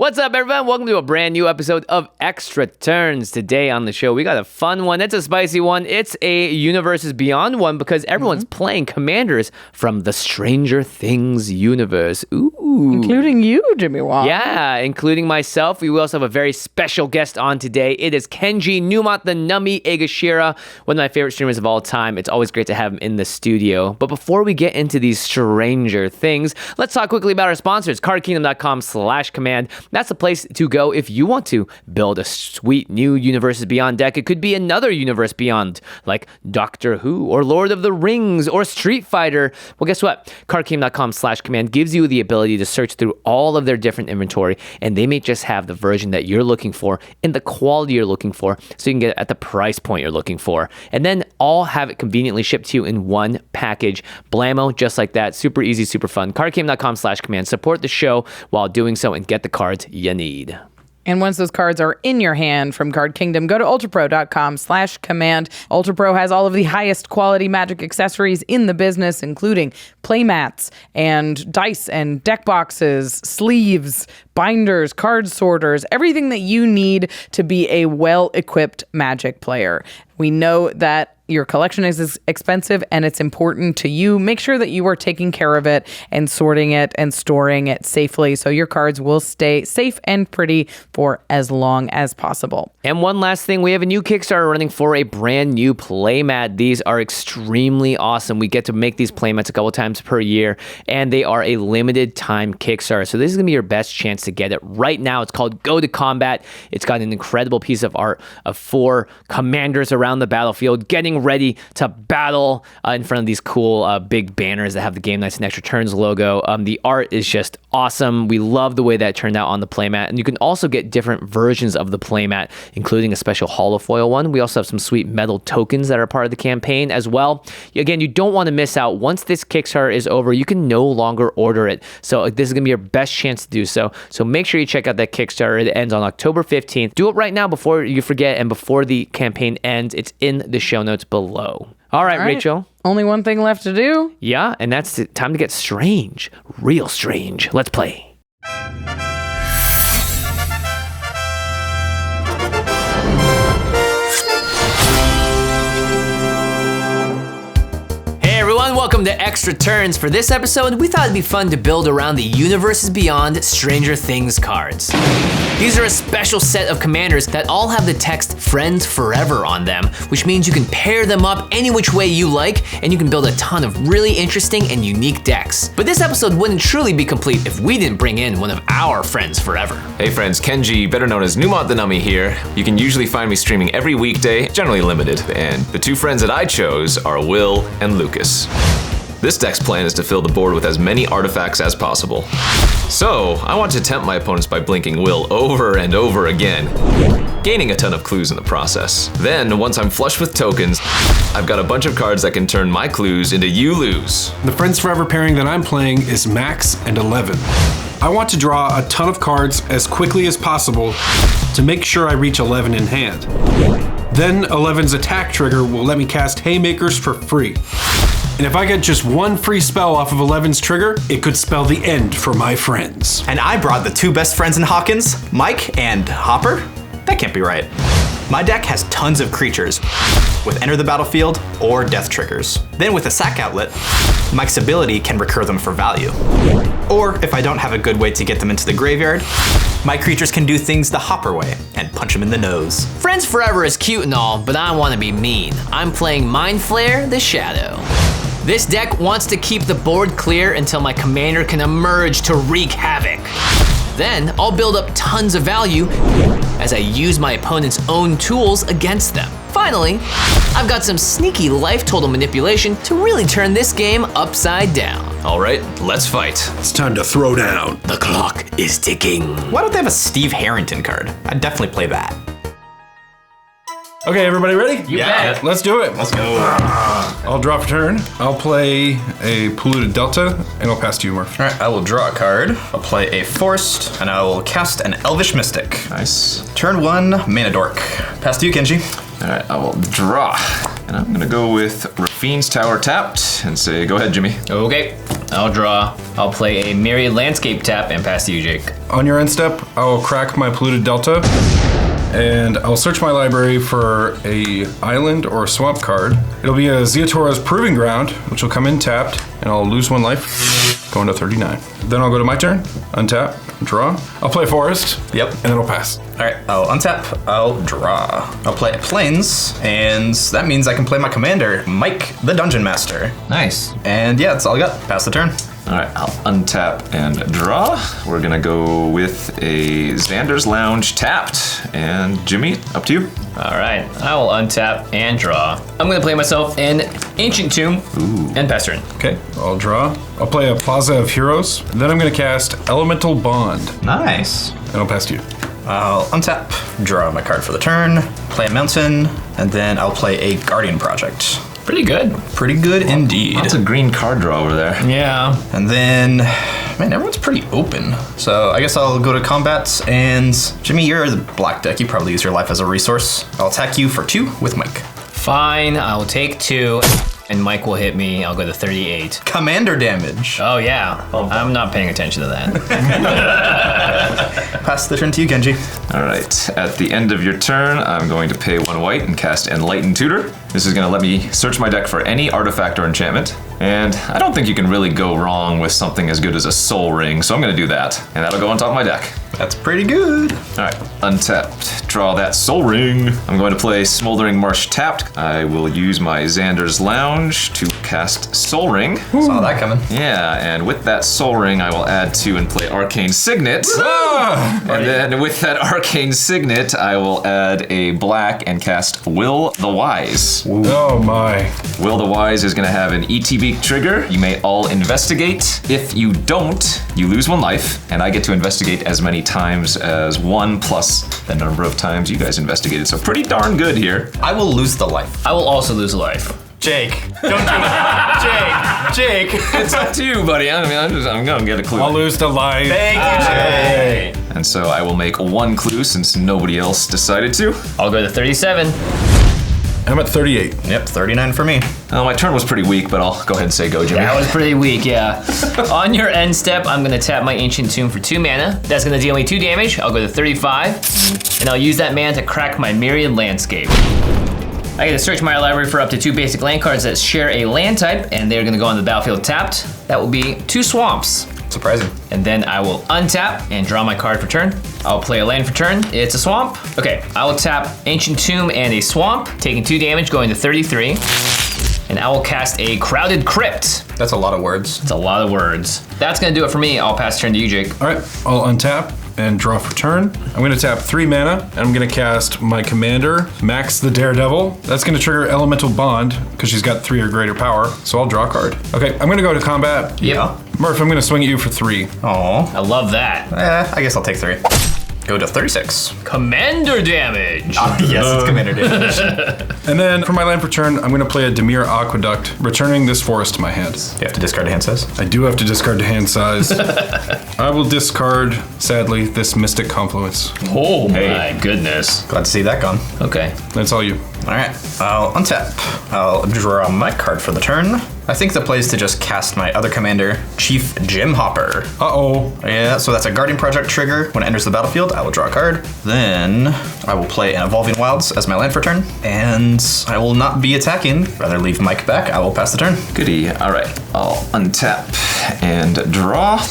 What's up, everyone? Welcome to a brand new episode of Extra Turns. Today on the show, we got a fun one. It's a spicy one. It's a Universes Beyond one because everyone's playing commanders from the Stranger Things universe. Ooh. Including you, Jimmy Wong. Yeah, including myself. We will also have a very special guest on today. It is Kenji NumotTheNummy, Egashira, one of my favorite streamers of all time. It's always great to have him in the studio. But before we get into these Stranger Things, let's talk quickly about our sponsors, cardkingdom.com/command. That's the place to go if you want to build a sweet new Universes Beyond deck. It could be another Universe Beyond, like Doctor Who or Lord of the Rings or Street Fighter. Well, guess what? cardkingdom.com/command gives you the ability to search through all of their different inventory, and they may just have the version that you're looking for and the quality you're looking for, so you can get it at the price point you're looking for. And then all have it conveniently shipped to you in one package. Blammo, just like that. Super easy, super fun. cardkingdom.com/command. Support the show while doing so and get the cards you need. And once those cards are in your hand from Card Kingdom, go to ultrapro.com/command. UltraPro has all of the highest quality Magic accessories in the business, including playmats and dice and deck boxes, sleeves, binders, card sorters, everything that you need to be a well-equipped Magic player. We know that your collection is expensive and it's important to you. Make sure that you are taking care of it and sorting it and storing it safely so your cards will stay safe and pretty for as long as possible. And one last thing, we have a new Kickstarter running for a brand new playmat. These are extremely awesome. We get to make these playmats a couple times per year, and they are a limited time Kickstarter. So this is gonna be your best chance to get it right now. It's called Go to Combat. It's got an incredible piece of art of 4 commanders around the battlefield getting ready to battle in front of these cool big banners that have the Game Knights and Extra Turns logo. The art is just awesome. We love the way that turned out on the playmat, and you can also get different versions of the playmat, including a special holofoil one. We also have some sweet metal tokens that are part of the campaign as well. Again, you don't want to miss out. Once this Kickstarter is over, you can no longer order it. So this is going to be your best chance to do so. So make sure you check out that Kickstarter. It ends on October 15th. Do it right now before you forget and before the campaign ends. It's in the show notes below. All right, Rachel. Only one thing left to do. Yeah, and that's it. Time to get strange. Real strange. Let's play. Welcome to Extra Turns. For this episode, we thought it'd be fun to build around the Universes Beyond Stranger Things cards. These are a special set of commanders that all have the text Friends Forever on them, which means you can pair them up any which way you like, and you can build a ton of really interesting and unique decks. But this episode wouldn't truly be complete if we didn't bring in one of our Friends Forever. Hey friends, Kenji, better known as NumotTheNummy here. You can usually find me streaming every weekday, generally limited, and the 2 friends that I chose are Will and Lucas. This deck's plan is to fill the board with as many artifacts as possible. So, I want to tempt my opponents by blinking Will over and over again, gaining a ton of clues in the process. Then, once I'm flush with tokens, I've got a bunch of cards that can turn my clues into you lose. The Friends Forever pairing that I'm playing is Max and 11. I want to draw a ton of cards as quickly as possible to make sure I reach 11 in hand. Then 11's attack trigger will let me cast Haymakers for free. And if I get just one free spell off of 11's trigger, it could spell the end for my friends. And I brought the 2 best friends in Hawkins, Mike and Hopper? That can't be right. My deck has tons of creatures with enter the battlefield or death triggers. Then with a sack outlet, Mike's ability can recur them for value. Or if I don't have a good way to get them into the graveyard, my creatures can do things the Hopper way and punch them in the nose. Friends Forever is cute and all, but I want to be mean. I'm playing Mind-Flayer, the Shadow. This deck wants to keep the board clear until my commander can emerge to wreak havoc. Then I'll build up tons of value as I use my opponent's own tools against them. Finally, I've got some sneaky life total manipulation to really turn this game upside down. All right, let's fight. It's time to throw down. The clock is ticking. Why don't they have a Steve Harrington card? I'd definitely play that. Okay, everybody ready? You bet. Let's do it. Let's go. I'll draw for turn. I'll play a Polluted Delta, and I'll pass to you, Murph. All right, I will draw a card. I'll play a Forced, and I will cast an Elvish Mystic. Nice. Turn 1, Mana Dork. Pass to you, Kenji. All right, I will draw. And I'm gonna go with Rafine's Tower tapped and say, go ahead, Jimmy. Okay, I'll draw. I'll play a Myriad Landscape tap and pass to you, Jake. On your end step, I will crack my Polluted Delta, and I'll search my library for a island or a swamp card. It'll be a Ziatora's Proving Ground, which will come in tapped, and I'll lose 1 life, going to 39. Then I'll go to my turn, untap, draw. I'll play Forest. Yep. And it'll pass. All right, I'll untap, I'll draw. I'll play Plains, and that means I can play my commander, Mike, the Dungeon Master. Nice. And yeah, that's all I got. Pass the turn. All right, I'll untap and draw. We're gonna go with a Xander's Lounge tapped. And Jimmy, up to you. All right, I will untap and draw. I'm gonna play myself an Ancient Tomb and pass turn. Okay, I'll draw. I'll play a Plaza of Heroes. Then I'm gonna cast Elemental Bond, Nice. and I'll pass to you. I'll untap, draw my card for the turn, play a mountain, and then I'll play a Guardian Project. Pretty good. Pretty good indeed. Lots of green card draw over there. Yeah. And then, man, everyone's pretty open. So I guess I'll go to combat, and Jimmy, you're the black deck. You probably use your life as a resource. I'll attack you for 2 with Mike. Fine, I'll take 2, and Mike will hit me. I'll go to 38. Commander damage. Oh yeah, I'm not paying attention to that. Pass the turn to you, Genji. All right, at the end of your turn, I'm going to pay 1 white and cast Enlightened Tutor. This is gonna let me search my deck for any artifact or enchantment. And I don't think you can really go wrong with something as good as a Soul Ring, so I'm gonna do that. And that'll go on top of my deck. That's pretty good. All right, untapped, draw that Soul Ring. I'm going to play Smoldering Marsh tapped. I will use my Xander's Lounge to cast Soul Ring. Saw that coming. Yeah, and with that Soul Ring, I will add 2 and play Arcane Signet. And then with that Arcane Signet, I will add a black and cast Will the Wise. Oh my. Will the Wise is gonna have an ETB trigger. You may all investigate. If you don't, you lose 1 life, and I get to investigate as many times as 1 plus the number of times you guys investigated. So pretty darn good here. I will lose the life. I will also lose a life. Jake, don't do it. Jake. It's up to you, buddy. I'm gonna get a clue. I'll lose the life. Thank you, Jake. And so I will make 1 clue since nobody else decided to. I'll go to 37. I'm at 38. Yep, 39 for me. My turn was pretty weak, but I'll go ahead and say go, Jimmy. That was pretty weak, yeah. On your end step, I'm gonna tap my Ancient Tomb for 2 mana. That's gonna deal me 2 damage. I'll go to 35, and I'll use that mana to crack my Myriad Landscape. I get to search my library for up to 2 basic land cards that share a land type, and they're gonna go on the battlefield tapped. That will be 2 swamps. Surprising. And then I will untap and draw my card for turn. I'll play a land for turn. It's a swamp. Okay, I will tap Ancient Tomb and a swamp, taking 2 damage, going to 33. And I will cast a Crowded Crypt. That's a lot of words. It's a lot of words. That's gonna do it for me. I'll pass turn to you, Jake. All right, I'll untap and draw for turn. I'm gonna tap 3 mana, and I'm gonna cast my commander, Max the Daredevil. That's gonna trigger Elemental Bond, because she's got 3 or greater power, so I'll draw a card. Okay, I'm gonna go to combat. Yep. Murph, I'm gonna swing at you for 3. Aw. I love that. I guess I'll take 3. Go to 36. Commander damage. Yes, it's commander damage. And then for my land for turn, I'm gonna play a Dimir Aqueduct, returning this forest to my hand. You have to discard a hand size. I do have to discard the hand size. I will discard, sadly, this Mystic Confluence. Oh my goodness. Glad to see that gone. Okay. That's all you. All right, I'll untap. I'll draw my card for the turn. I think the play is to just cast my other commander, Chief Jim Hopper. Uh-oh. Yeah, so that's a Guardian Project trigger. When it enters the battlefield, I will draw a card. Then I will play an Evolving Wilds as my land for turn. And I will not be attacking, rather leave Mike back. I will pass the turn. Goody. All right, I'll untap and draw.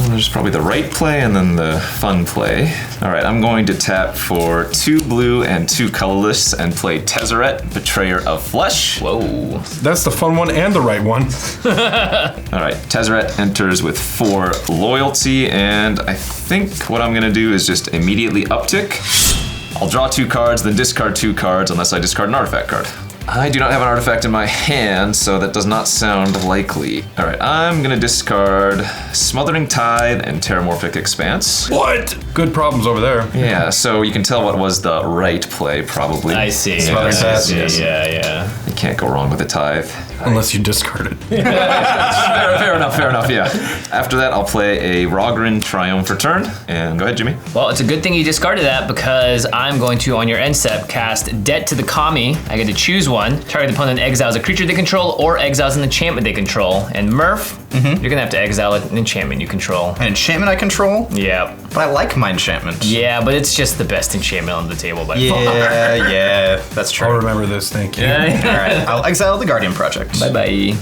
There's probably the right play and then the fun play. All right, I'm going to tap for 2 blue and 2 colorless and play Tezzeret, Betrayer of Flesh. Whoa. That's the fun one and the right one. All right, Tezzeret enters with 4 loyalty, and I think what I'm gonna do is just immediately uptick. I'll draw 2 cards, then discard 2 cards unless I discard an artifact card. I do not have an artifact in my hand, so that does not sound likely. All right, I'm gonna discard Smothering Tithe and Terramorphic Expanse. What? Good problems over there. Yeah, so you can tell what was the right play, probably. I see. Smothering Tithe. Yeah. You can't go wrong with a Tithe. Unless you discard it. Fair enough, yeah. After that, I'll play a Rogren Triumph Return. And go ahead, Jimmy. Well, it's a good thing you discarded that because I'm going to, on your end step, cast Debt to the Kami. I get to choose one. Target opponent exiles a creature they control or exiles an enchantment they control. And Murph, you're gonna have to exile an enchantment you control. An enchantment I control? Yeah. But I like my enchantment. Yeah, but it's just the best enchantment on the table by far. Yeah, that's true. I'll remember this, thank you. All right, I'll exile the Guardian Project. Bye-bye.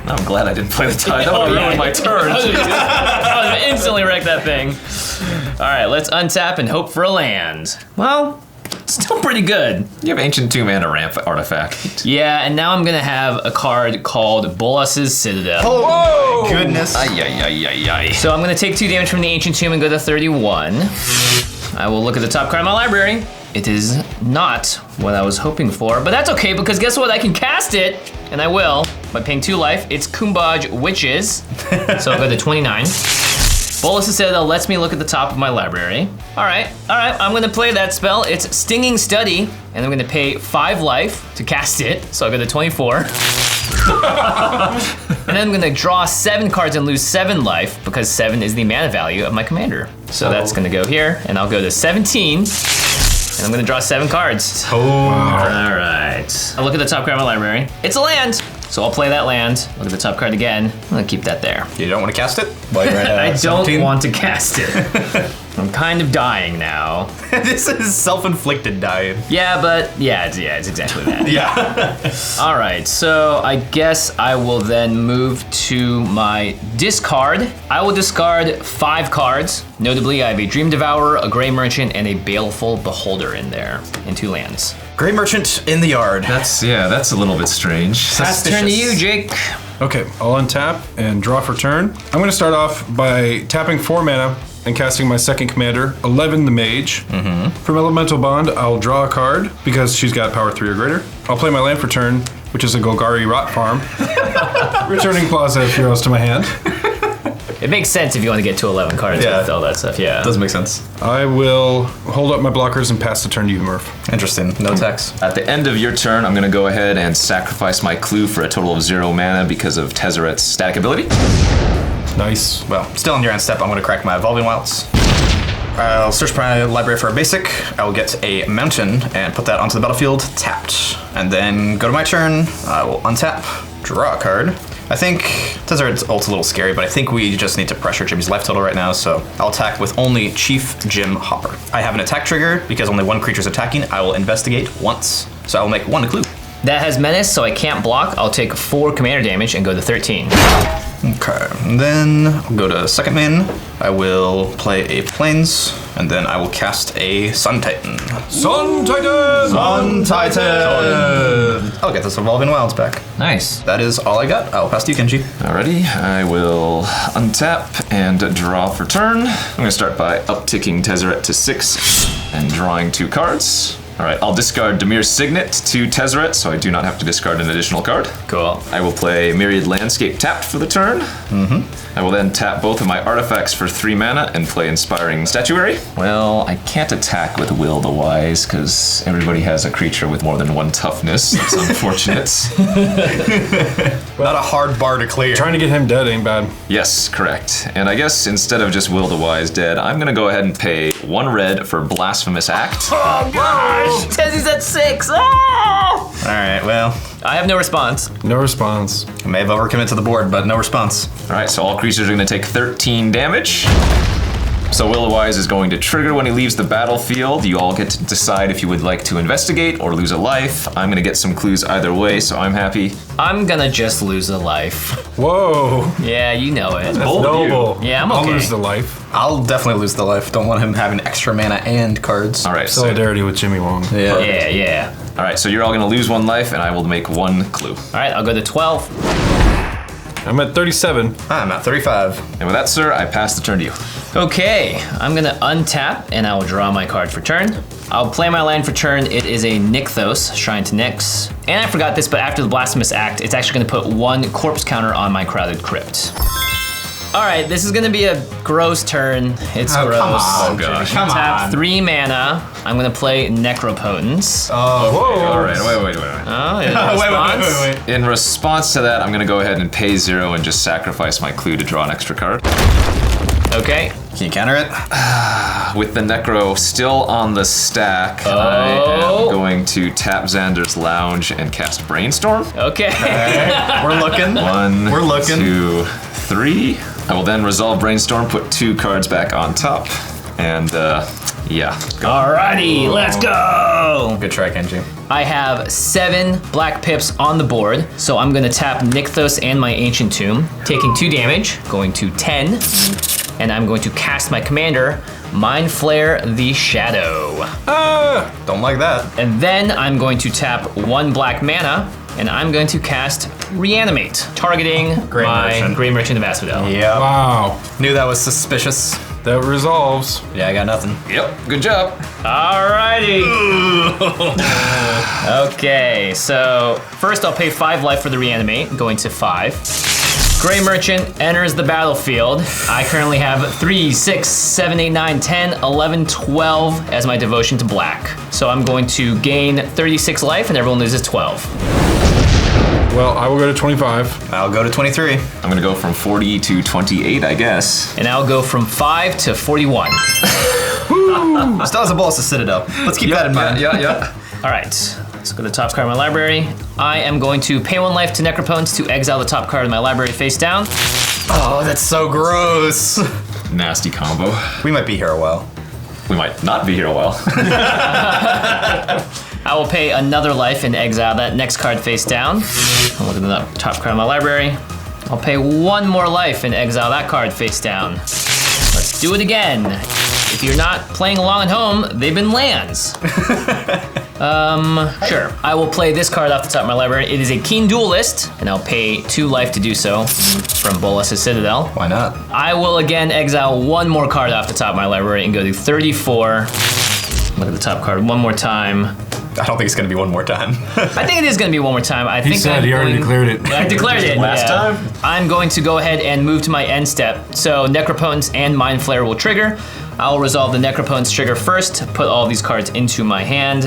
I'm glad I didn't play the tie. That would have ruined my turn. I would instantly wreck that thing. All right, let's untap and hope for a land. Well, still pretty good. You have Ancient 2-mana ramp artifact. Yeah, and now I'm gonna have a card called Bolas's Citadel. Oh, goodness. Ay. So I'm gonna take 2 damage from the Ancient Tomb and go to 31. I will look at the top card of my library. It is not what I was hoping for, but that's okay because guess what? I can cast it, and I will, by paying 2 life. It's Kumbaj Witches, so I'll go to 29. Bolas's Citadel lets me look at the top of my library. All right, I'm gonna play that spell. It's Stinging Study, and I'm gonna pay 5 life to cast it, so I'll go to 24. And then I'm gonna draw 7 cards and lose 7 life because 7 is the mana value of my commander. So that's gonna go here, and I'll go to 17. And I'm gonna draw 7 cards. Oh. All right. I'll look at the top card of my library. It's a land. So I'll play that land. Look at the top card again. I'm gonna keep that there. You don't want to cast it? I don't want to cast it. I'm kind of dying now. This is self-inflicted dying. Yeah, but it's exactly that. Yeah. All right, so I guess I will then move to my discard. I will discard 5 cards. Notably, I have a Dream Devourer, a Grey Merchant, and a Baleful Beholder in there, and 2 lands. Grey Merchant in the yard. That's a little bit strange. Pass the turn to you, Jake. Okay, I'll untap and draw for turn. I'm gonna start off by tapping 4 mana and casting my second commander, 11 the Mage. From Elemental Bond, I'll draw a card because she's got power 3 or greater. I'll play my land for turn, which is a Golgari Rot Farm, returning Plaza of Heroes to my hand. It makes sense if you want to get to 11 cards with all that stuff, yeah. Does make sense. I will hold up my blockers and pass the turn to you, Murph. Interesting. No attacks. At the end of your turn, I'm gonna go ahead and sacrifice my clue for a total of 0 mana because of Tezzeret's static ability. Nice. Well, still on your end step, I'm going to crack my Evolving Wilds. I'll search my library for a basic. I will get a mountain and put that onto the battlefield tapped. And then go to my turn. I will untap, draw a card. I think Tezzeret's ult's a little scary, but I think we just need to pressure Jimmy's life total right now, so I'll attack with only Chief Jim Hopper. I have an attack trigger. Because only 1 creature's attacking, I will investigate once. So I will make 1 clue. That has menace, so I can't block. I'll take 4 commander damage and go to 13. Okay, and then I'll go to second main. I will play a Plains, and then I will cast a Sun Titan. Sun Titan! Sun Titan! I'll get this Evolving Wilds back. Nice. That is all I got. I'll pass to you, Kenji. Alrighty, I will untap and draw for turn. I'm gonna start by upticking Tezzeret to 6 and drawing 2 cards. All right, I'll discard Demir's Signet to Tezzeret, so I do not have to discard an additional card. Cool. I will play Myriad Landscape tapped for the turn. I will then tap both of my artifacts for 3 mana and play Inspiring Statuary. Well, I can't attack with Will the Wise, because everybody has a creature with more than 1 toughness. It's unfortunate. Not a hard bar to clear. Trying to get him dead ain't bad. Yes, correct. And I guess instead of just Will the Wise dead, I'm gonna go ahead and pay 1 red for Blasphemous Act. Oh gosh! Tezzy's at 6! Oh! All right, well, I have no response. No response. I may have overcommitted to the board, but no response. All right, so all creatures are gonna take 13 damage. So Will the Wise is going to trigger when he leaves the battlefield. You all get to decide if you would like to investigate or lose a life. I'm gonna get some clues either way, so I'm happy. I'm gonna just lose a life. Whoa. Yeah, you know it. bold of you. Noble. Yeah, I'm okay. I'll lose the life. I'll definitely lose the life. Don't want him having extra mana and cards. All right, so Solidarity with Jimmy Wong. Yeah. all right, so you're all gonna lose 1 life, and I will make 1 clue. All right, I'll go to 12. I'm at 37. I'm at 35. And with that, sir, I pass the turn to you. Okay, I'm gonna untap and I will draw my card for turn. I'll play my land for turn. It is a Nykthos, Shrine to Nyx. And I forgot this, but after the Blasphemous Act, it's actually gonna put 1 corpse counter on my Crowded Crypt. All right, this is gonna be a gross turn. It's gross. Come on. Oh gosh. Come Tap on. 3 mana. I'm gonna play Necropotence. All right, wait. Oh, yeah, response? Wait. In response to that, I'm gonna go ahead and pay 0 and just sacrifice my clue to draw an extra card. Okay. Can you counter it? With the Necro still on the stack, I am going to tap Xander's Lounge and cast Brainstorm. Okay. We're looking. We're looking. 2, 3. I will then resolve Brainstorm, put 2 cards back on top, and yeah. Alrighty, let's go. Good try, Kenji. I have 7 black pips on the board, so I'm gonna tap Nykthos and my Ancient Tomb, taking 2 damage, going to 10, and I'm going to cast my commander, Mind-Flayer the Shadow. Don't like that. And then I'm going to tap 1 black mana, and I'm going to cast Reanimate, targeting Great my Merchant. Great Merchant of Asphodel. Yeah. Wow. Knew that was suspicious. That resolves. Yeah, I got nothing. Yep, good job. Alrighty. Okay, so first I'll pay 5 life for the Reanimate, going to 5. Grey Merchant enters the battlefield. I currently have 3, 6, 7, 8, 9, 10, 11, 12 as my devotion to black. So I'm going to gain 36 life and everyone loses 12. Well, I will go to 25. I'll go to 23. I'm gonna go from 40 to 28, I guess. And I'll go from 5 to 41. Still has a balls to Citadel. Let's keep that in mind. Yeah. All right, let's go to the top card of my library. I am going to pay 1 life to Necropotence to exile the top card of my library face down. Oh, that's so gross. Nasty combo. We might be here a while. We might not be here a while. I will pay another life and exile that next card face down. I'll look at the top card of my library. I'll pay 1 more life and exile that card face down. Let's do it again. If you're not playing along at home, they've been lands. Sure. I will play this card off the top of my library. It is a Keen Duelist, and I'll pay 2 life to do so from Bolas' Citadel. Why not? I will again exile 1 more card off the top of my library and go to 34. Look at the top card one more time. I don't think it's gonna be one more time. I think it is going to be 1 more time. I think said I'm he already going- declared it. I declared it. Last time? I'm going to go ahead and move to my end step. So Necropotence and Mind-Flayer will trigger. I'll resolve the Necropotence trigger first, put all these cards into my hand.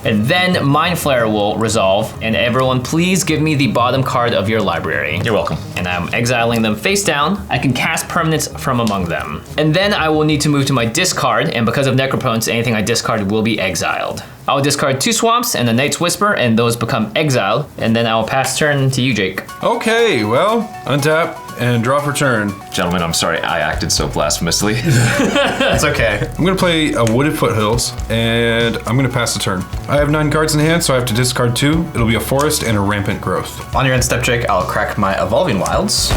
And then Mind-Flayer will resolve. And everyone, please give me the bottom card of your library. You're welcome. And I'm exiling them face down. I can cast permanents from among them. And then I will need to move to my discard, and because of Necropotence, anything I discard will be exiled. I will discard 2 Swamps and a Night's Whisper, and those become exiled. And then I will pass turn to you, Jake. Okay, well, untap and draw for turn. Gentlemen, I'm sorry I acted so blasphemously. It's okay. I'm gonna play a Wooded Foothills, and I'm gonna pass the turn. I have 9 cards in hand, so I have to discard 2. It'll be a Forest and a Rampant Growth. On your end step, Jake, I'll crack my Evolving Wilds.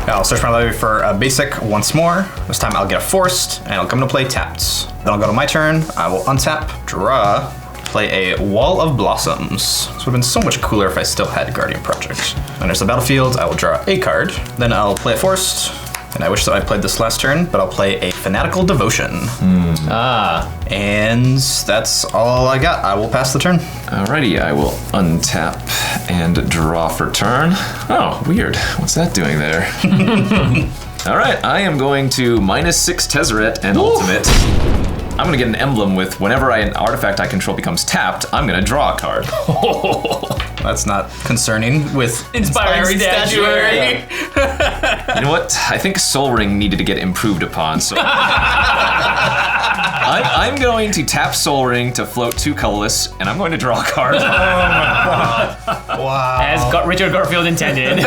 I'll search my library for a basic once more. This time I'll get a Forest, and I'll come to play tapped. Then I'll go to my turn. I will untap, draw, play a Wall of Blossoms. This would have been so much cooler if I still had Guardian Project. When there's the battlefield, I will draw a card. Then I'll play a Forest, and I wish that I played this last turn, but I'll play a Fanatical Devotion. And that's all I got. I will pass the turn. Alrighty, I will untap and draw for turn. Oh, weird. What's that doing there? Alright, I am going to -6 Tezzeret and Ultimate. I'm gonna get an emblem with whenever an artifact I control becomes tapped, I'm gonna draw a card. That's not concerning with Inspiring Statuary. You know what? I think Soul Ring needed to get improved upon, so I'm going to tap Soul Ring to float 2 colorless, and I'm going to draw a card. Wow. As Richard Garfield intended.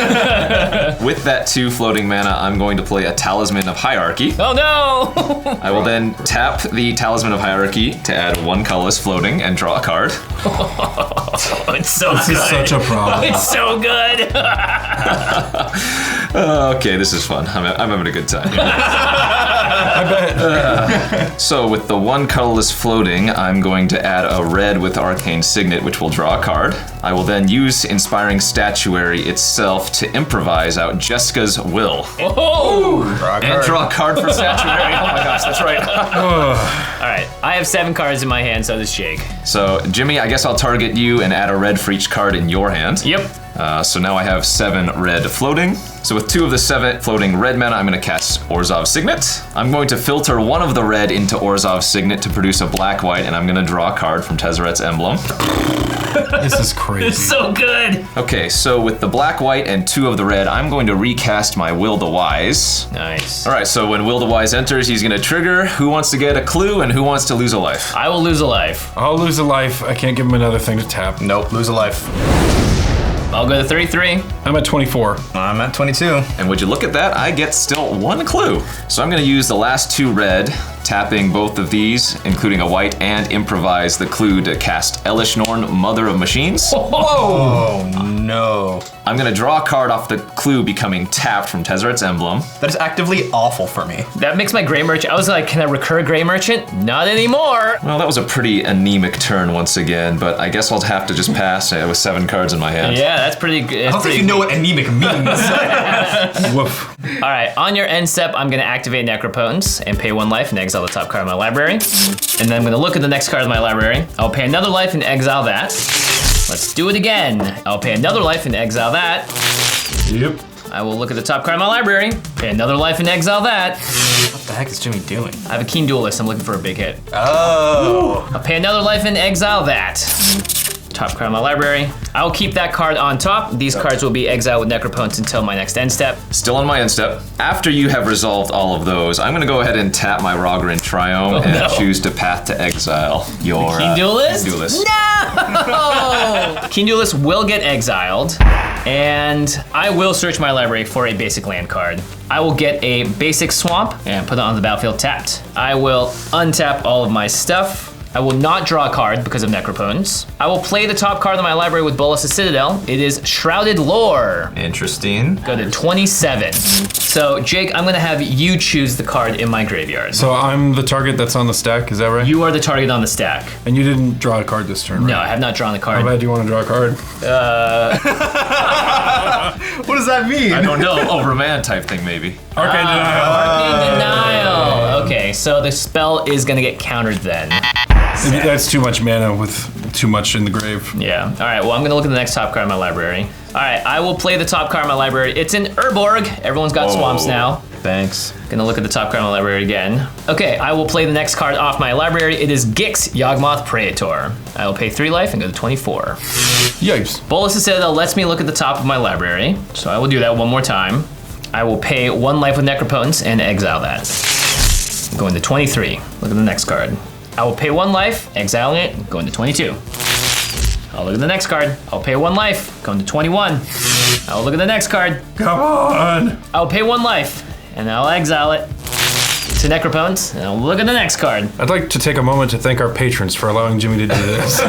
With that 2 floating mana, I'm going to play a Talisman of Hierarchy. Oh no! I will then tap the Talisman of Hierarchy to add 1 colorless floating and draw a card. It's so This good. is such a problem. It's so good. Okay, this is fun. I'm having a good time. I bet. So with the 1 colorless floating, I'm going to add a red with Arcane Signet, which will draw a card. I will then use Inspiring Statuary itself to improvise out Jessica's Will. Oh! Draw a And card. draw a card for Statuary. Oh my gosh, that's right. All right, I have 7 cards in my hand, so does Jake. So Jimmy, I guess I'll target you and add a red for each card in your hand. Yep. So now I have 7 red floating. So with 2 of the 7 floating red mana, I'm going to cast Orzhov's Signet. I'm going to filter 1 of the red into Orzhov's Signet to produce a black-white, and I'm going to draw a card from Tezzeret's Emblem. This is crazy. It's so good. Okay, so with the black-white and 2 of the red, I'm going to recast my Will the Wise. Nice. All right, so when Will the Wise enters, he's going to trigger who wants to get a clue and who wants to lose a life. I will lose a life. I'll lose a life. I can't give him another thing to tap. Nope, lose a life. I'll go to 33. I'm at 24. I'm at 22. And would you look at that, I get still 1 clue. So I'm going to use the last 2 red, tapping both of these, including a white, and improvise the clue to cast Elish Norn, Mother of Machines. Oh no. I'm going to draw a card off the clue becoming tapped from Tezzeret's Emblem. That is actively awful for me. That makes my Gray Merchant. I was like, can I recur Gray Merchant? Not anymore. Well, that was a pretty anemic turn once again, but I guess I'll have to just pass with 7 cards in my hand. Yeah, that's pretty good. I don't think you know what anemic means. Woof. All right, on your end step, I'm gonna activate Necropotence and pay 1 life and exile the top card of my library. And then I'm gonna look at the next card of my library. I'll pay another life and exile that. Let's do it again. I'll pay another life and exile that. Yep. I will look at the top card of my library, pay another life and exile that. What the heck is Jimmy doing? I have a Keen Duelist, I'm looking for a big hit. Oh. I'll pay another life and exile that. Top card of my library. I will keep that card on top. These cards will be exiled with Necropotence until my next end step. Still on my end step. After you have resolved all of those, I'm going to go ahead and tap my Rogrin Triome and choose to Path to Exile your Keen Duelist? Keen Duelist. No! Keen Duelist will get exiled, and I will search my library for a basic land card. I will get a basic swamp and put it on the battlefield tapped. I will untap all of my stuff. I will not draw a card because of Necropotence. I will play the top card of my library with Bolas' Citadel. It is Shrouded Lore. Interesting. Go to 27. So, Jake, I'm gonna have you choose the card in my graveyard. So I'm the target that's on the stack, is that right? You are the target on the stack. And you didn't draw a card this turn, right? No, I have not drawn the How card. bad do you want to draw a card? What does that mean? I don't know. Oh, Remand type thing maybe. Arcane Denial. Arcane Denial. Okay, so the spell is gonna get countered then. That's too much mana with too much in the grave. Yeah. All right. Well, I'm gonna look at the next top card in my library. All right. I will play the top card in my library. It's an Urborg. Everyone's got swamps now. Thanks. Gonna look at the top card in my library again. Okay. I will play the next card off my library. It is Gix Yawgmoth Praetor. I will pay 3 life and go to 24. Yipes. Bolas' Citadel lets me look at the top of my library, so I will do that one more time. I will pay 1 life with Necropotence and exile that. I'm going to 23. Look at the next card. I will pay 1 life, exiling it, going to 22. I'll look at the next card. I'll pay 1 life, going to 21. I'll look at the next card. Come on. I'll pay 1 life, and I'll exile it to Necropotence, and I'll look at the next card. I'd like to take a moment to thank our patrons for allowing Jimmy to do this.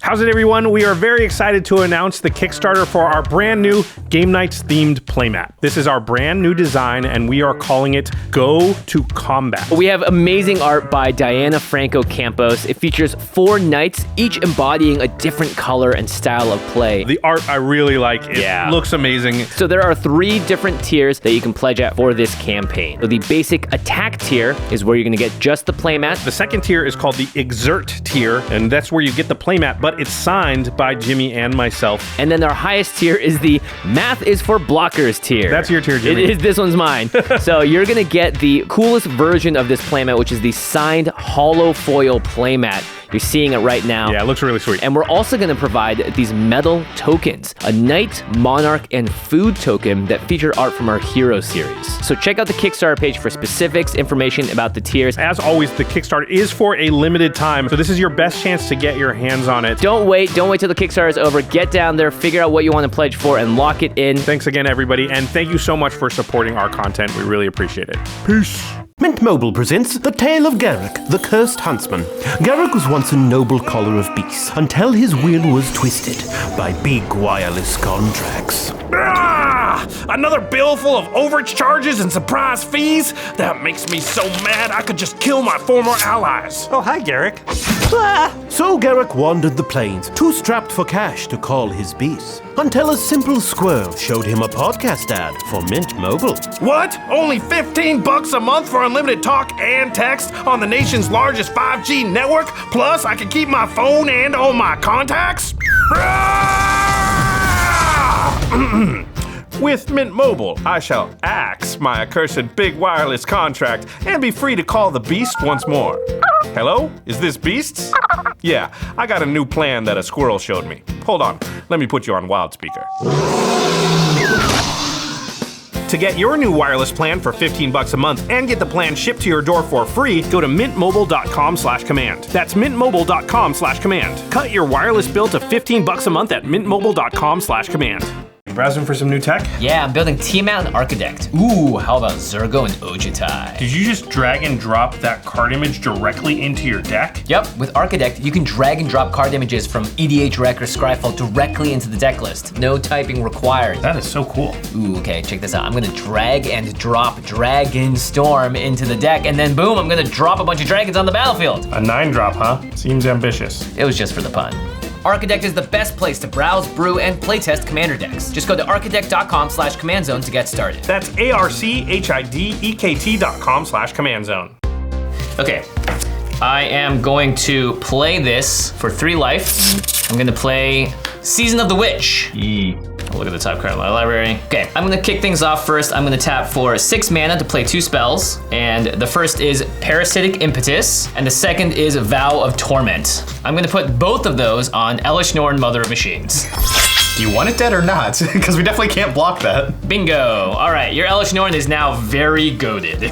How's it, everyone? We are very excited to announce the Kickstarter for our brand new Game Knights themed playmat. This is our brand new design, and we are calling it Go to Combat. We have amazing art by Diana Franco Campos. It features 4 knights, each embodying a different color and style of play. The art I really like. It looks amazing. So there are 3 different tiers that you can pledge at for this campaign. So the basic attack tier is where you're gonna get just the playmat. The second tier is called the Exert tier, and that's where you get the playmat, but it's signed by Jimmy and myself. And then our highest tier is the Math is for Blockers tier. That's your tier, Jimmy. It is, this one's mine. So you're gonna get the coolest version of this playmat, which is the signed hollow foil playmat. You're seeing it right now. Yeah, it looks really sweet. And we're also going to provide these metal tokens, a Knight, Monarch, and Food token that feature art from our Hero series. So check out the Kickstarter page for specifics, information about the tiers. As always, the Kickstarter is for a limited time, so this is your best chance to get your hands on it. Don't wait till the Kickstarter is over. Get down there, figure out what you want to pledge for, and lock it in. Thanks again, everybody, and thank you so much for supporting our content. We really appreciate it. Peace. Mint Mobile presents The Tale of Garrick, the Cursed Huntsman. Garrick was once a noble collar of beasts, until his will was twisted by big wireless contracts. Another bill full of overage charges and surprise fees? That makes me so mad I could just kill my former allies. Oh, hi, Garrick. So Garrick wandered the plains, too strapped for cash to call his beasts, until a simple squirrel showed him a podcast ad for Mint Mobile. What? Only $15 a month for unlimited talk and text on the nation's largest 5G network? Plus, I can keep my phone and all my contacts? With Mint Mobile, I shall axe my accursed big wireless contract and be free to call the Beast once more. Hello? Is this Beasts? Yeah, I got a new plan that a squirrel showed me. Hold on, let me put you on loudspeaker. To get your new wireless plan for $15 a month and get the plan shipped to your door for free, go to mintmobile.com/command. That's mintmobile.com/command. Cut your wireless bill to $15 a month at mintmobile.com/command. Browsing for some new tech? Yeah, I'm building Tiamat and ARCHIDEKT. Ooh, how about Zergo and Ojutai? Did you just drag and drop that card image directly into your deck? Yep, with ARCHIDEKT, you can drag and drop card images from EDH, Rec, or Scryfall directly into the deck list. No typing required. That is so cool. Ooh, okay, check this out. I'm gonna drag and drop Dragon Storm into the deck, and then boom, I'm gonna drop a bunch of dragons on the battlefield. A 9-drop, huh? Seems ambitious. It was just for the pun. ARCHIDEKT is the best place to browse, brew, and playtest commander decks. Just go to archidekt.com/command zone to get started. That's ARCHIDEKT.com/command zone. Okay, I am going to play this for 3 life. I'm gonna play Season of the Witch. Look at the top card of my library. Okay, I'm gonna kick things off first. I'm gonna tap for 6 mana to play 2 spells. And the first is Parasitic Impetus, and the second is Vow of Torment. I'm gonna put both of those on Elesh Norn, Mother of Machines. Do you want it dead or not? Because we definitely can't block that. Bingo. All right, your Elesh Norn is now very goated.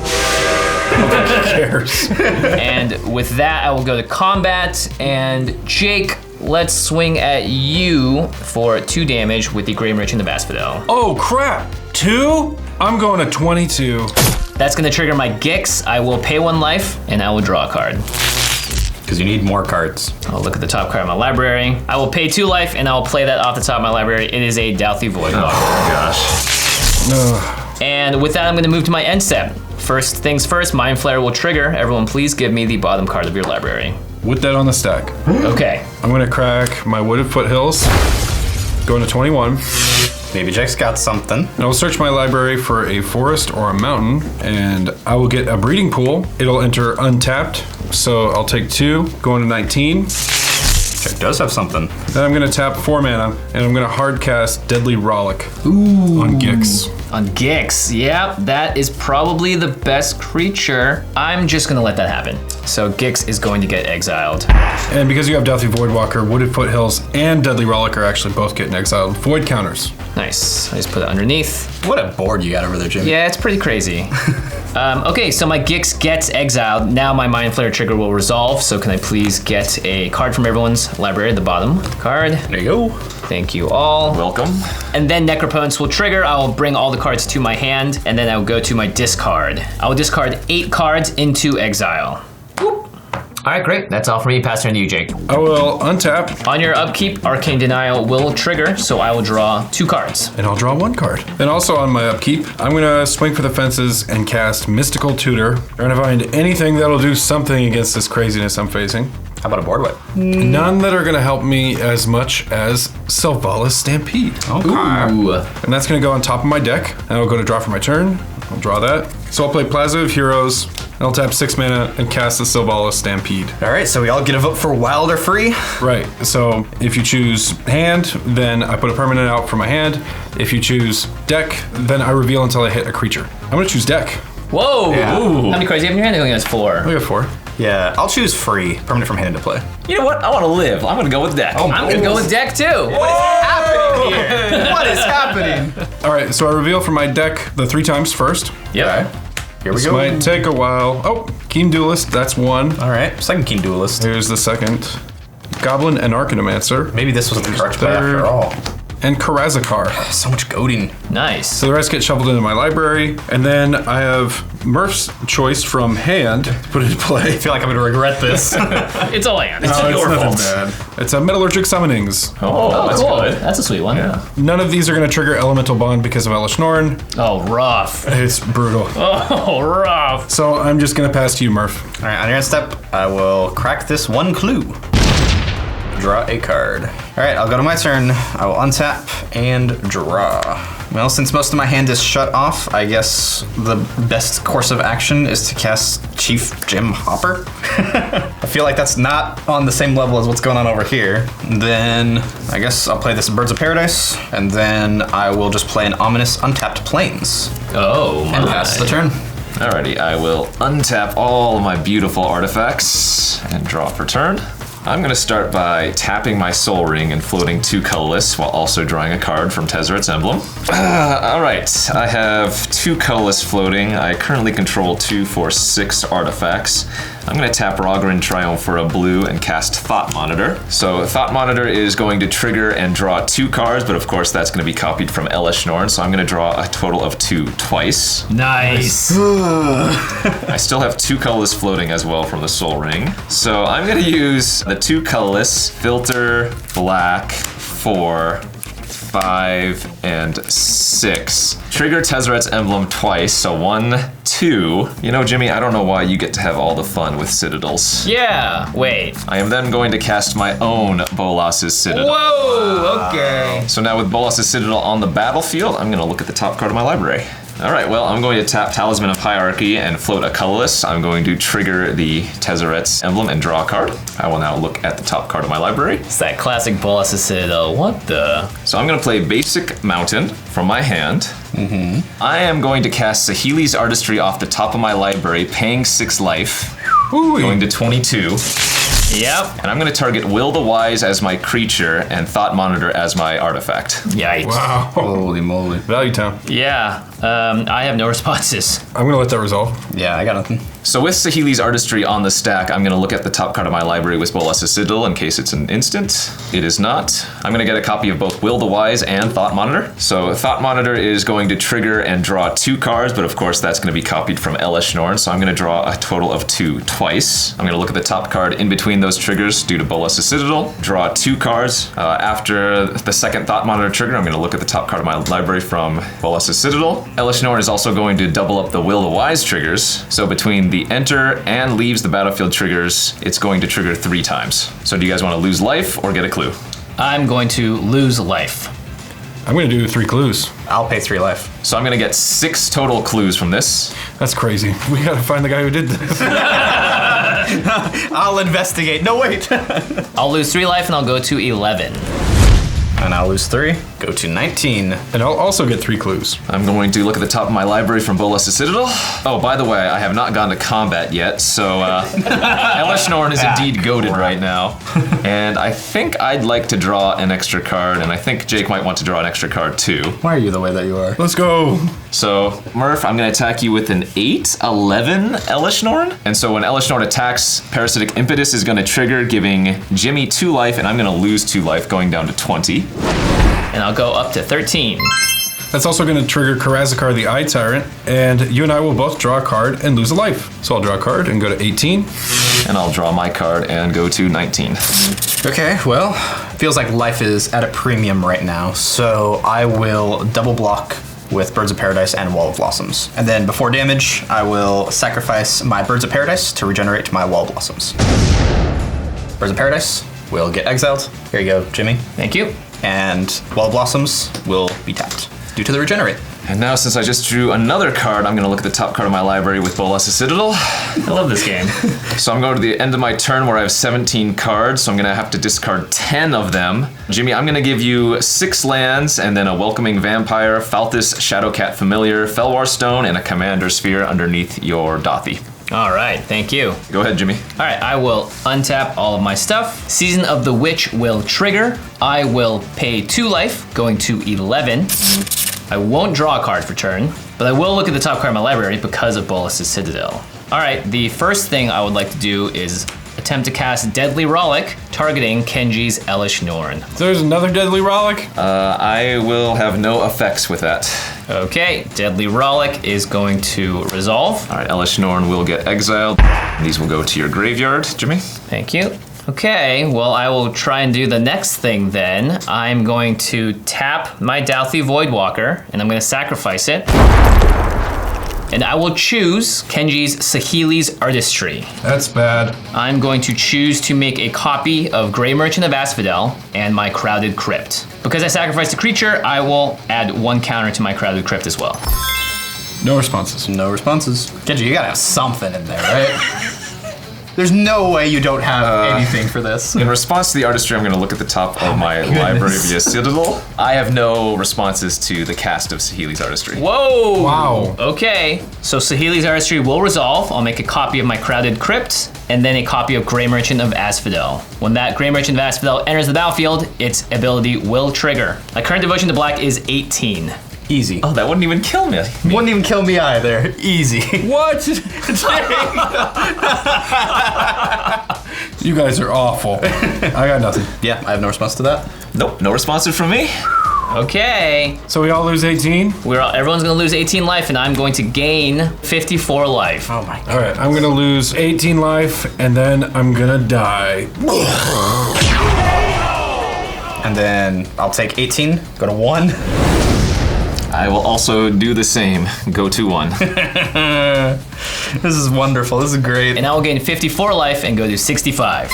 Who cares? And with that, I will go to combat, and Jake, let's swing at you for 2 damage with the Grey Merchant of Asphodel. Oh crap! 2? I'm going to 22. That's gonna trigger my Gix. I will pay 1 life, and I will draw a card. Because you need more cards. I'll look at the top card of my library. I will pay 2 life, and I will play that off the top of my library. It is a Dauthi Voidwalker. Oh gosh. And with that, I'm gonna move to my end step. First things first, Mind-Flayer will trigger. Everyone please give me the bottom card of your library. With that on the stack. Okay. I'm gonna crack my Wooded Foothills, going to 21. Maybe Jake's got something. And I'll search my library for a forest or a mountain, and I will get a breeding pool. It'll enter untapped, so I'll take 2, going to 19. Jake does have something. Then I'm gonna tap 4 mana, and I'm gonna hard cast Deadly Rollick on Gix. On Gix, yep, that is probably the best creature. I'm just gonna let that happen. So Gix is going to get exiled. And because you have Dauthi Voidwalker, Wooded Foothills, and Deadly Rollick are actually both getting exiled. Void counters. Nice, I just put it underneath. What a board you got over there, Jim. Yeah, it's pretty crazy. Okay, so my Gix gets exiled. Now my Mind-Flayer trigger will resolve, so can I please get a card from everyone's library at the bottom? Card. There you go. Thank you all. Welcome. And then Necropotence will trigger. I will bring all the cards to my hand, and then I will go to my discard. I will discard 8 cards into exile. Whoop. All right, great. That's all for me. Pass turn to you, Jake. I will untap. On your upkeep, Arcane Denial will trigger, so I will draw 2 cards. And I'll draw 1 card. And also on my upkeep, I'm gonna swing for the fences and cast Mystical Tutor. Trying to find anything that'll do something against this craziness I'm facing. How about a board whip? None that are gonna help me as much as Sylvanas Stampede. Okay. Ooh. And that's gonna go on top of my deck. And I'll go to draw for my turn. I'll draw that. So I'll play Plaza of Heroes, and I'll tap 6 mana and cast the Sylvanas Stampede. All right, so we all get a vote for wild or free? Right, so if you choose hand, then I put a permanent out for my hand. If you choose deck, then I reveal until I hit a creature. I'm gonna choose deck. Whoa. Yeah. Ooh. How many cards do you have in your hand? I only has 4. I got 4. Yeah, I'll choose free. Permanent from hand to play. You know what? I want to live. I'm going to go with deck. I'm going to go with deck too. What is happening here? What is happening? All right, so I reveal from my deck the 3 times first. Yep. Okay. Here we This go. might take a while. Oh, Keen Duelist, that's 1. All right, second Keen Duelist. Here's the second. Goblin and Arcanomancer. Maybe this was the card to play Third. after all. and Karazakar. So much goading. Nice. So the rest get shuffled into my library, and then I have Murph's choice from hand to put into play. I feel like I'm gonna regret this. It's a land. No, it's nothing bad. It's a Metallurgic Summonings. Oh, that's cool. good. That's a sweet one. Yeah. None of these are going to trigger Elemental Bond because of Elish Norn. Oh, rough. It's brutal. Oh, rough. So I'm just going to pass to you, Murph. All right, on your end step, I will crack this one clue. Draw a card. All right, I'll go to my turn. I will untap and draw. Well, since most of my hand is shut off, I guess the best course of action is to cast Chief Jim Hopper. I feel like that's not on the same level as what's going on over here. Then I guess I'll play this Birds of Paradise, and then I will just play an ominous Untapped Plains. Oh, my. And pass the turn. Alrighty, I will untap all of my beautiful artifacts and draw for turn. I'm gonna start by tapping my Soul Ring and floating 2 colorless while also drawing a card from Tezzeret's Emblem. Alright, I have 2 colorless floating. I currently control 2 for 6 artifacts. I'm gonna tap Rogrin Triumph for a blue and cast Thought Monitor. So Thought Monitor is going to trigger and draw 2 cards, but of course that's gonna be copied from Elish Norn, so I'm gonna draw a total of 2 twice. Nice. I still have 2 colorless floating as well from the Soul Ring. So I'm gonna use the 2 colorless, filter black for 5 and 6. Trigger Tezzeret's Emblem twice, so 1, 2. You know, Jimmy, I don't know why you get to have all the fun with Citadels. Yeah, wait. I am then going to cast my own Bolas's Citadel. Whoa, okay. So now with Bolas's Citadel on the battlefield, I'm gonna look at the top card of my library. All right, well, I'm going to tap Talisman of Hierarchy and float a colorless. I'm going to trigger the Tezzeret's Emblem and draw a card. I will now look at the top card of my library. It's that classic Bolas Citadel. What the? So I'm gonna play Basic Mountain from my hand. I am going to cast Sahili's Artistry off the top of my library, paying 6 life, going to 22. Yep. And I'm gonna target Will the Wise as my creature and Thought Monitor as my artifact. Yikes. Wow. Holy moly. Value Town. Yeah. I have no responses. I'm going to let that resolve. Yeah, I got nothing. So with Sahili's Artistry on the stack, I'm gonna look at the top card of my library with Bolas's Citadel in case it's an instant. It is not. I'm gonna get a copy of both Will the Wise and Thought Monitor. So Thought Monitor is going to trigger and draw 2 cards, but of course that's gonna be copied from Elish Norn, so I'm gonna draw a total of 2 twice. I'm gonna look at the top card in between those triggers due to Bolas's Citadel, draw 2 cards. After the second Thought Monitor trigger, I'm gonna look at the top card of my library from Bolas's Citadel. Elish Norn is also going to double up the Will the Wise triggers, so between the enter and leaves the battlefield triggers, it's going to trigger 3 times. So do you guys want to lose life or get a clue? I'm going to lose life. I'm going to do 3 clues. I'll pay 3 life. So I'm gonna get 6 total clues from this. That's crazy. We got to find the guy who did this. I'll investigate. No, wait. I'll lose 3 life and I'll go to 11. And I'll lose 3. Go to 19. And I'll also get 3 clues. I'm going to look at the top of my library from Bolas's Citadel. Oh, by the way, I have not gone to combat yet, so Elish Norn is indeed goated right now. And I think I'd like to draw an extra card, and I think Jake might want to draw an extra card too. Why are you the way that you are? Let's go. So, Murph, I'm gonna attack you with an 8/11 Elish Norn. And so when Elish Norn attacks, Parasitic Impetus is gonna trigger, giving Jimmy 2 life, and I'm gonna lose 2 life, going down to 20. And I'll go up to 13. That's also going to trigger Karazakar the Eye Tyrant, and you and I will both draw a card and lose a life. So I'll draw a card and go to 18. And I'll draw my card and go to 19. Okay, well, feels like life is at a premium right now, so I will double block with Birds of Paradise and Wall of Blossoms. And then before damage, I will sacrifice my Birds of Paradise to regenerate my Wall of Blossoms. Birds of Paradise will get exiled. Here you go, Jimmy. Thank you. And Wall of Blossoms will be tapped due to the regenerate. And now, since I just drew another card, I'm gonna look at the top card of my library with Bolas's Citadel. I love this game. So I'm going to the end of my turn where I have 17 cards, so I'm gonna have to discard 10 of them. Jimmy, I'm gonna give you 6 lands, and then a Welcoming Vampire, Falthus Shadowcat Familiar, Felwar Stone, and a Commander Sphere underneath your Dothy. All right, thank you. Go ahead, Jimmy. All right, I will untap all of my stuff. Season of the Witch will trigger. I will pay 2 life, going to 11. I won't draw a card for turn, but I will look at the top card of my library because of Bolas's Citadel. All right, the first thing I would like to do is attempt to cast Deadly Rollick, targeting Kenji's Elish Norn. There's another Deadly Rollick? I will have no effects with that. Okay, Deadly Rollick is going to resolve. All right, Elish Norn will get exiled. These will go to your graveyard, Jimmy. Thank you. Okay, well, I will try and do the next thing then. I'm going to tap my Dauthi Voidwalker, and I'm going to sacrifice it. And I will choose Kenji's Saheeli's Artistry. That's bad. I'm going to choose to make a copy of Grey Merchant of Asphodel and my Crowded Crypt. Because I sacrificed a creature, I will add 1 counter to my Crowded Crypt as well. No responses. No responses. Kenji, you gotta have something in there, right? There's no way you don't have anything for this. In response to the artistry, I'm going to look at the top of my library via Citadel. I have no responses to the cast of Saheeli's Artistry. Whoa! Wow. Okay, so Saheeli's Artistry will resolve. I'll make a copy of my Crowded Crypt, and then a copy of Grey Merchant of Asphodel. When that Grey Merchant of Asphodel enters the battlefield, its ability will trigger. My current devotion to black is 18. Easy. Oh, that wouldn't even kill me. Wouldn't even kill me either. Easy. What? You guys are awful. I got nothing. Yeah, I have no response to that. Nope, no responses from me. Okay, So we all lose 18? everyone's gonna lose 18 life, and I'm going to gain 54 life. Oh my god. All right, I'm gonna lose 18 life, and then I'm gonna die. And then I'll take 18, go to 1. I will also do the same. Go to 1. This is wonderful. This is great. And I will gain 54 life and go to 65.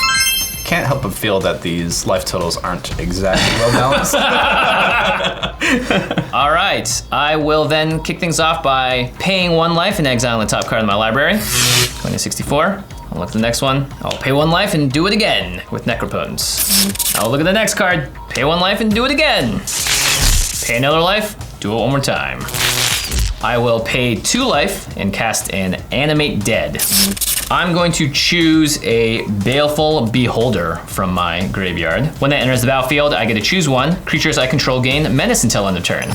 Can't help but feel that these life totals aren't exactly well balanced. All right, I will then kick things off by paying 1 life and exiling the top card of my library. Going to 64. I'll look at the next one. I'll pay 1 life and do it again with Necropotence. I'll look at the next card. Pay 1 life and do it again. Pay another life. Do it 1 more time. I will pay 2 life and cast an Animate Dead. I'm going to choose a Baleful Beholder from my graveyard. When that enters the battlefield, I get to choose 1. Creatures I control gain Menace until end of turn.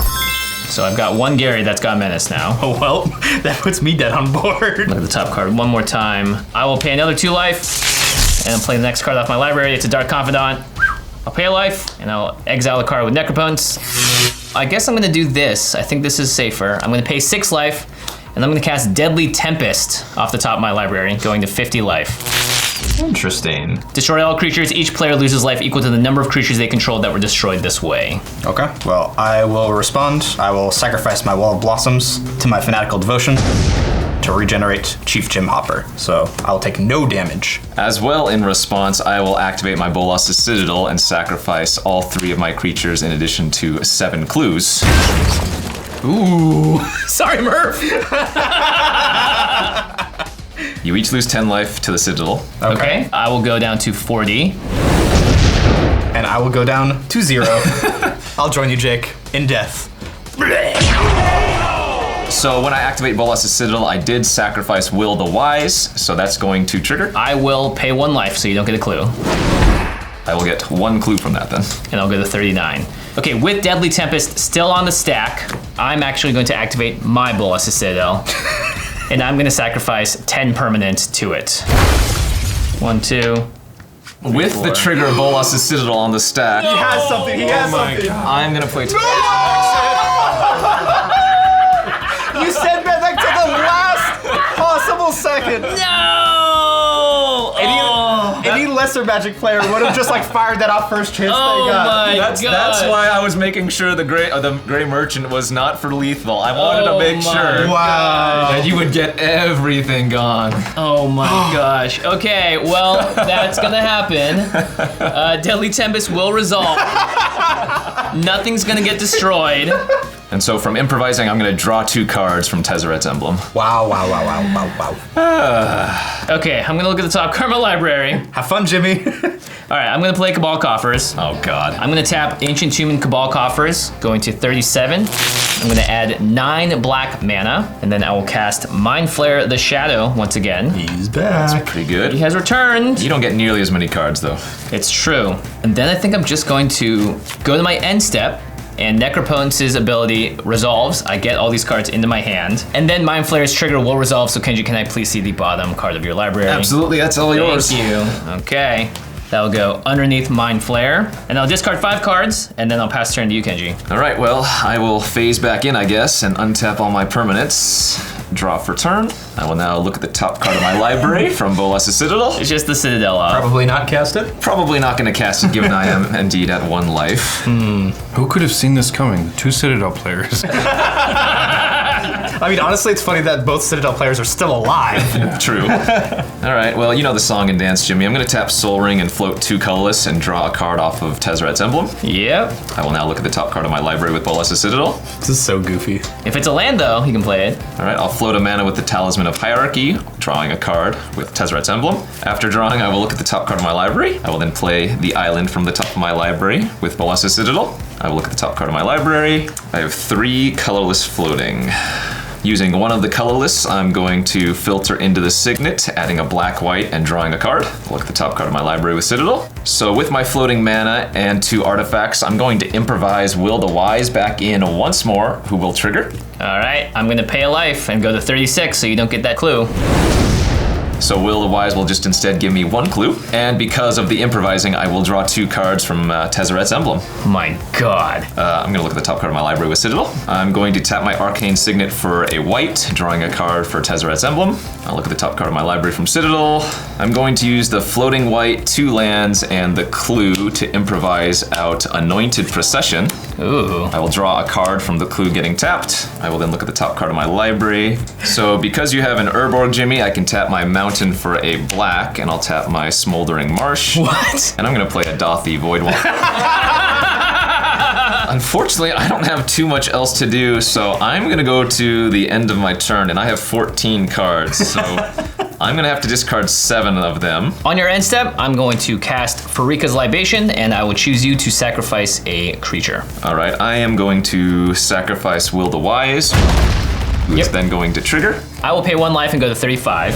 So I've got 1 Gary that's got Menace now. Oh well, that puts me dead on board. Look at the top card 1 more time. I will pay another 2 life, and I'll play the next card off my library. It's a Dark Confidant. I'll pay a life, and I'll exile the card with Necropotence. I guess I'm gonna do this. I think this is safer. I'm gonna pay 6 life, and I'm gonna cast Deadly Tempest off the top of my library, going to 50 life. Interesting. Destroy all creatures. Each player loses life equal to the number of creatures they controlled that were destroyed this way. Okay, well, I will respond. I will sacrifice my Wall of Blossoms to my Fanatical Devotion to regenerate Chief Jim Hopper. So I'll take no damage. As well, in response, I will activate my Bolas's Citadel and sacrifice all 3 of my creatures in addition to 7 clues. Ooh. Sorry, Murph. You each lose 10 life to the Citadel. Okay, I will go down to 40. And I will go down to 0. I'll join you, Jake, in death. So when I activate Bolas's Citadel, I did sacrifice Will the Wise, so that's going to trigger. I will pay 1 life so you don't get a clue. I will get 1 clue from that then. And I'll go to 39. Okay, with Deadly Tempest still on the stack, I'm actually going to activate my Bolas's Citadel. And I'm gonna sacrifice 10 permanent to it. 1, 2. With 4. the trigger of Bolas's Citadel on the stack, He has something, he has something. I'm gonna play 2. You sent me back to the last possible second. No! Any lesser Magic player would have just like fired that off first chance Oh they got. my That's why I was making sure the Grey Merchant was not for lethal. I wanted to make sure Wow. that you would get everything gone. Oh my gosh. Okay, well, that's gonna happen. Deadly Tempest will resolve. Nothing's gonna get destroyed. And so from improvising, I'm gonna draw 2 cards from Tezzeret's Emblem. Wow. Okay, I'm gonna look at the top card of my library. Have fun, Jimmy. All right, I'm gonna play Cabal Coffers. Oh God. I'm gonna tap Ancient Tomb and Cabal Coffers, going to 37. I'm gonna add 9 black mana, and then I will cast Mind-Flayer the Shadow once again. He's back. Pretty He good. has returned. You don't get nearly as many cards though. It's true. And then I think I'm just going to go to my end step, And Necropotent's ability resolves. I get all these cards into my hand. And then Mind-Flayer's trigger will resolve. So Kenji, can I please see the bottom card of your library? Absolutely, that's all yours. Thank you. Okay. That'll go underneath Mind-Flayer. And I'll discard 5 cards, and then I'll pass turn to you, Kenji. All right, well, I will phase back in, I guess, and untap all my permanents. Draw for turn. I will now look at the top card of my library from Bolas' Citadel. It's just the Citadel off. Probably not cast it. Probably not going to cast it, given I am indeed at 1 life. Who could have seen this coming? 2 Citadel players. I mean, honestly, it's funny that both Citadel players are still alive. True. All right, well, you know the song and dance, Jimmy. I'm going to tap Soul Ring and float 2 colorless and draw a card off of Tezzeret's Emblem. Yep. I will now look at the top card of my library with Bolas' Citadel. This is so goofy. If it's a land, though, you can play it. All right, I'll float a mana with the Talisman of Hierarchy, drawing a card with Tezzeret's Emblem. After drawing, I will look at the top card of my library. I will then play the island from the top of my library with Bolas' Citadel. I will look at the top card of my library. I have 3 colorless floating. Using one of the colorless, I'm going to filter into the Signet, adding a black-white and drawing a card. I'll look at the top card of my library with Citadel. So with my floating mana and 2 artifacts, I'm going to improvise Will the Wise back in once more, who will trigger. All right, I'm going to pay a life and go to 36 so you don't get that clue. So Will the Wise will just instead give me 1 clue. And because of the improvising, I will draw 2 cards from Tezzeret's Emblem. My God. I'm going to look at the top card of my library with Citadel. I'm going to tap my Arcane Signet for a white, drawing a card for Tezzeret's Emblem. I'll look at the top card of my library from Citadel. I'm going to use the floating white, 2 lands, and the clue to improvise out Anointed Procession. Ooh. I will draw a card from the clue getting tapped. I will then look at the top card of my library. So because you have an Urborg, Jimmy, I can tap my Mountain for a black, and I'll tap my Smoldering Marsh. What? And I'm gonna play a Dothy Voidwalker. Unfortunately, I don't have too much else to do, so I'm gonna go to the end of my turn, and I have 14 cards, so I'm gonna have to discard 7 of them. On your end step, I'm going to cast Farika's Libation, and I will choose you to sacrifice a creature. All right, I am going to sacrifice Will the Wise, who is then going to trigger. I will pay 1 life and go to 35.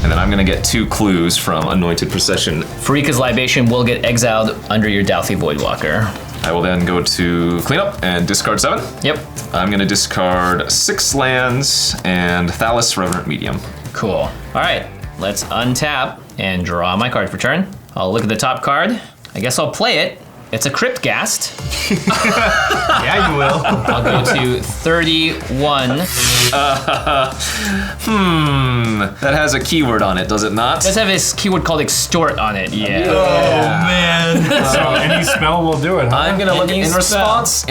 And then I'm gonna get 2 clues from Anointed Procession. Farika's Libation will get exiled under your Dauthi Voidwalker. I will then go to cleanup and discard 7. Yep. I'm gonna discard 6 lands and Thalas Revenant Medium. Cool. All right, let's untap and draw my card for turn. I'll look at the top card. I guess I'll play it. It's a Cryptghast. Yeah, you will. I'll go to 31. That has a keyword on it, does it not? It does have this keyword called extort on it. Yeah. Oh, man. So any spell will do it, huh? I'm gonna look Any in spell. response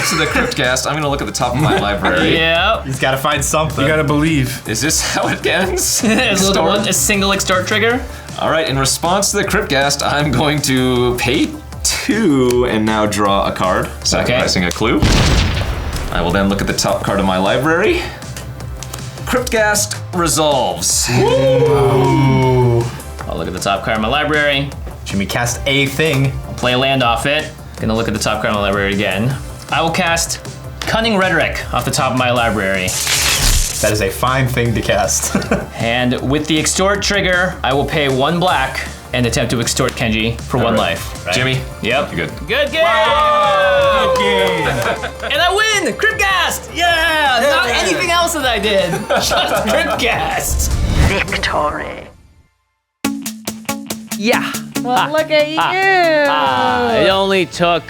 to the Cryptghast, I'm gonna look at the top of my library. Yep. He's got to find something. You gotta believe. Is this how it ends? A single extort trigger. All right, in response to the Cryptghast, I'm going to pay 2 and now draw a card, sacrificing a clue. I will then look at the top card of my library. Cryptghast resolves. I'll look at the top card of my library. Jimmy cast a thing. I'll play a land off it. Gonna look at the top card of my library again. I will cast Cunning Rhetoric off the top of my library. That is a fine thing to cast. And with the extort trigger, I will pay 1 black and attempt to extort Kenji for 1 life. Right? Jimmy? Yep. You're good. Good game! Good game. And I win! Cryptghast! Yeah! Not anything else that I did. Just Cryptghast. Victory. Yeah. Well, look at you. It only took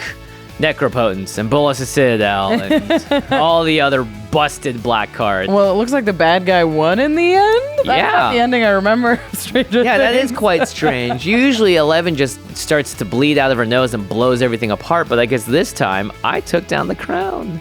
Necropotence and Bolas' Citadel and all the other busted black cards. Well, it looks like the bad guy won in the end. That's Yeah. not the ending I remember. Stranger Yeah, that is Things. quite strange. Usually 11 just starts to bleed out of her nose and blows everything apart, but I guess this time I took down the crown.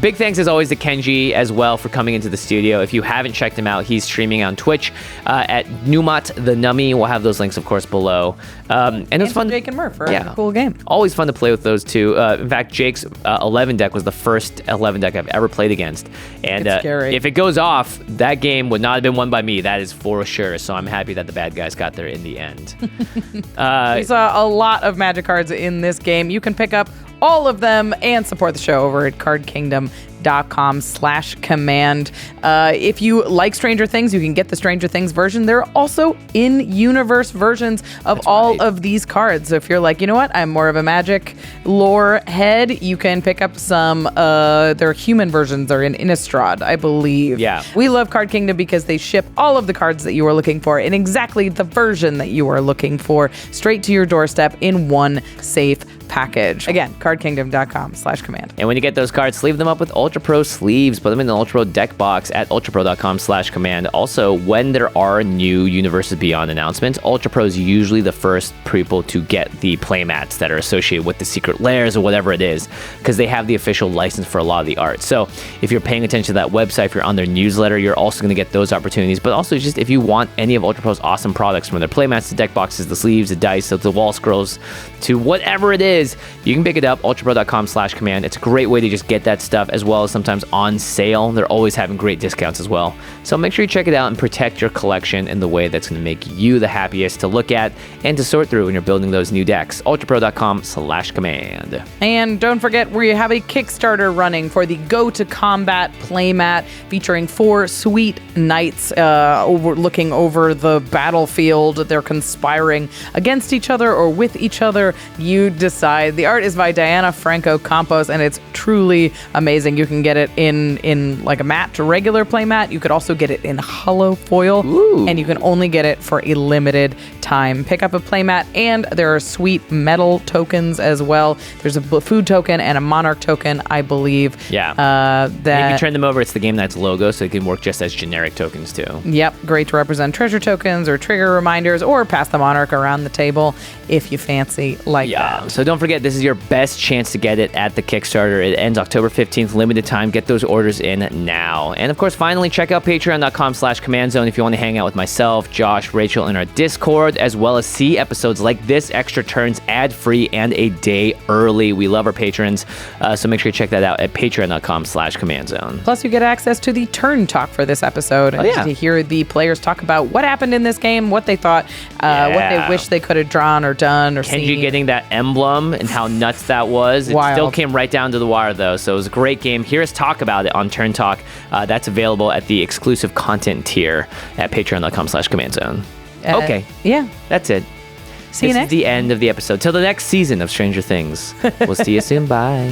Big thanks as always to Kenji as well for coming into the studio. If you haven't checked him out, he's streaming on Twitch at NumotTheNummy. We'll have those links, of course, below. And it was fun. Jake and Murph for Yeah. a cool game. Always fun to play with those two. In fact, Jake's 11 deck was the first 11 deck I've ever played against. And It's scary. if it goes off, that game would not have been won by me. That is for sure. So I'm happy that the bad guys got there in the end. We saw a lot of Magic cards in this game. You can pick up all of them and support the show over at cardkingdom.com/command. If you like Stranger Things, you can get the Stranger Things version. There are also in-universe versions of all of these cards. So if you're like, you know what, I'm more of a Magic lore head, you can pick up some, their human versions are in Innistrad, I believe. Yeah. We love Card Kingdom because they ship all of the cards that you are looking for in exactly the version that you are looking for straight to your doorstep in one safe package. Again, cardkingdom.com/command. And when you get those cards, sleeve them up with Ultra Pro sleeves. Put them in the Ultra Pro deck box at ultrapro.com/command. Also, when there are new Universes Beyond announcements, Ultra Pro is usually the first people to get the playmats that are associated with the secret lairs or whatever it is, because they have the official license for a lot of the art. So if you're paying attention to that website, if you're on their newsletter, you're also going to get those opportunities. But also, just if you want any of Ultra Pro's awesome products, from their playmats, the deck boxes, the sleeves, the dice, the wall scrolls, to whatever it is, you can pick it up, ultrapro.com/command. It's a great way to just get that stuff, as well as sometimes on sale. They're always having great discounts as well. So make sure you check it out and protect your collection in the way that's going to make you the happiest to look at and to sort through when you're building those new decks. ultrapro.com/command. And don't forget, we have a Kickstarter running for the Go to Combat playmat featuring 4 sweet knights looking over the battlefield. They're conspiring against each other or with each other. You decide. The art is by Diana Franco Campos, and it's truly amazing. You can get it in like a matte regular playmat. You could also get it in hollow foil. Ooh. And you can only get it for a limited time. Pick up a playmat, and there are sweet metal tokens as well. There's a food token and a monarch token, I believe. Yeah. That If you turn them over, it's the Game Knights logo, so it can work just as generic tokens too. Yep, great to represent treasure tokens or trigger reminders, or pass the monarch around the table if you fancy like that. So don't forget, this is your best chance to get it at the Kickstarter. It ends October 15th, limited time. Get those orders in now. And of course, finally, check out patreon.com/command zone if you want to hang out with myself, Josh, Rachel in our Discord, as well as see episodes like this, extra turns, ad-free, and a day early. We love our patrons, so make sure you check that out at patreon.com/command zone. Plus, you get access to the turn talk for this episode, and to hear the players talk about what happened in this game, what they thought, what they wish they could have drawn or done or Kenji seen. getting that emblem and how nuts that was. It still came right down to the wire, though, so it was a great game. Hear us talk about it on Turn Talk. That's available at the exclusive content tier at patreon.com/command zone. Okay. Yeah. That's it. See you This next is the end of the episode. Till the next season of Stranger Things. We'll see you soon. Bye.